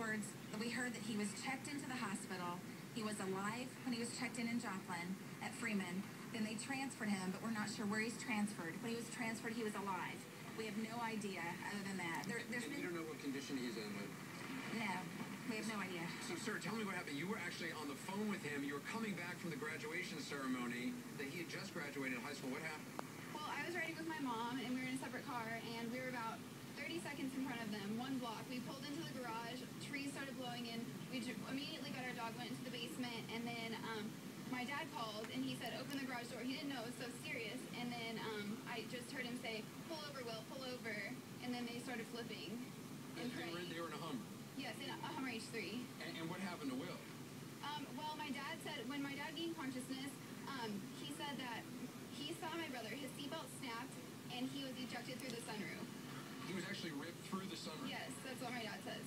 afterwards, we heard that he was checked into the hospital. He was alive when he was checked in Joplin at Freeman. Then they transferred him, but we're not sure where he's transferred. When he was transferred, he was alive. We have no idea other than that. You don't know what condition he's in, but... No, we have no idea. So, sir, tell me what happened. You were actually on the phone with him. You were coming back from the graduation ceremony that he had just graduated high school. What happened? Well, I was riding with my mom, and we were in a separate car, and we were about 30 seconds in front of them, one block. We pulled into the garage, trees started blowing in. We immediately got our dog, went into the basement, and then my dad called, and he said, open the garage door. He didn't know it was so serious, and then I just heard him say, pull over, Will, pull over, and then they started flipping and praying. They were in a Hummer? Yes, in a Hummer H3. And what happened to Will? Well, my dad said, when my dad gained consciousness, he said that he saw my brother, his seatbelt snapped, and he was ejected through the sunroof. He was actually ripped through the sunroof? Yes, that's what my dad says.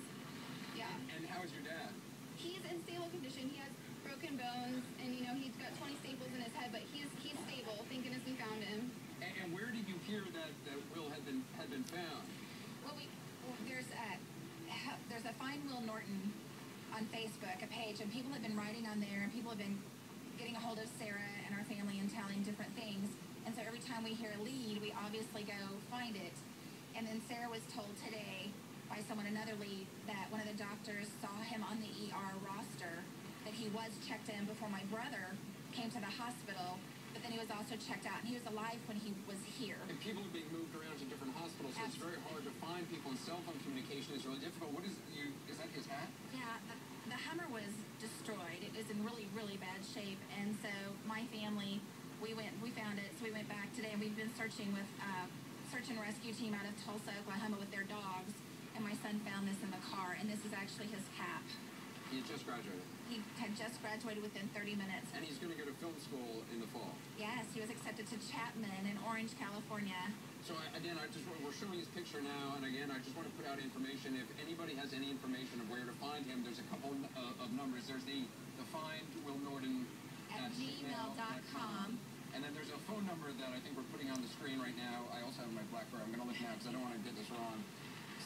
Yeah. And how is your dad? He's in stable condition. He has broken bones, and he's got 20 staples in his head, but he's stable. Thank goodness we found him. And where did you hear that Will had been found? Well, there's a Find Will Norton on Facebook, a page, and people have been writing on there, and people have been getting a hold of Sarah and our family and telling different things. And so every time we hear a lead, we obviously go find it. And then Sarah was told today by another lead, that one of the doctors saw him on the ER roster, that he was checked in before my brother came to the hospital, but then he was also checked out, and he was alive when he was here. And people are being moved around to different hospitals, so it's very hard to find people, and cell phone communication is really difficult. Is that his hat? Yeah, the Hummer was destroyed. It was in really, really bad shape, and so my family, we found it, so we went back today, and we've been searching with search and rescue team out of Tulsa, Oklahoma with their dogs, and my son found this in the car, and this is actually his cap. He had just graduated. He had just graduated within 30 minutes. And he's going to go to film school in the fall. Yes, he was accepted to Chapman in Orange, California. So again, we're showing his picture now, and again, I just want to put out information. If anybody has any information of where to find him, there's a couple of numbers. There's the Find Will Norton at gmail.com. And then there's a phone number that I think we're putting on the screen right now. I also have my BlackBerry. I'm going to look now because I don't want to get this wrong.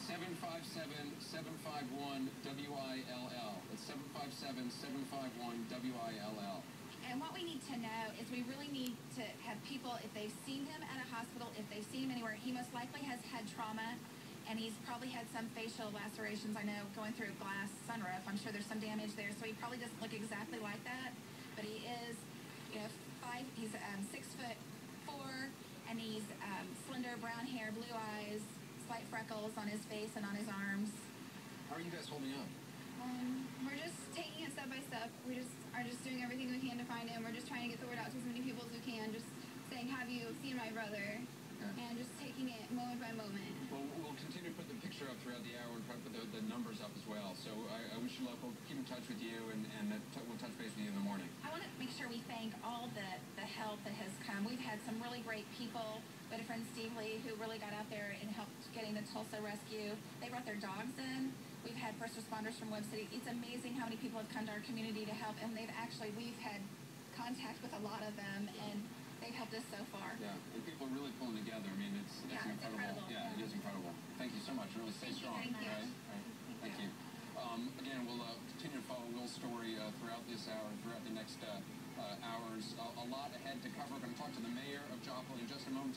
757-751-WILL. It's 757-751-WILL. And what we need to know is we really need to have people, if they've seen him at a hospital, if they've seen him anywhere, he most likely has head trauma, and he's probably had some facial lacerations. I know going through a glass sunroof, I'm sure there's some damage there, so he probably doesn't look exactly like that, but he is, he's 6'4", and he's slender, brown hair, blue eyes, slight freckles on his face and on his arms. How are you guys holding up? We're just taking it step by step. We are just doing everything we can to find him. We're just trying to get the word out to as many people as we can, just saying, have you seen my brother? Okay. And just taking it moment by moment. Well, we'll continue to put the picture up throughout the hour and try to put the numbers up as well. So I wish you luck. We'll keep in touch with you, and we'll touch base with you in the morning. I want to make sure we thank all the help that has come. We've had some really great people. We had a friend, Steve Lee, who really got out there and helped getting the Tulsa rescue. They brought their dogs in. We've had first responders from Web City. It's amazing how many people have come to our community to help, and we've had contact with a lot of them, and they've helped us so far. Yeah, and people are really pulling together. I mean, it's incredible. Yeah, it is incredible. Thank you so much. Really stay strong. Thank you. All right. Thank you. Again, we'll continue to follow Will's story throughout this hour and throughout the next hours. A lot ahead to cover. We're going to talk to the mayor of Joplin in just a moment.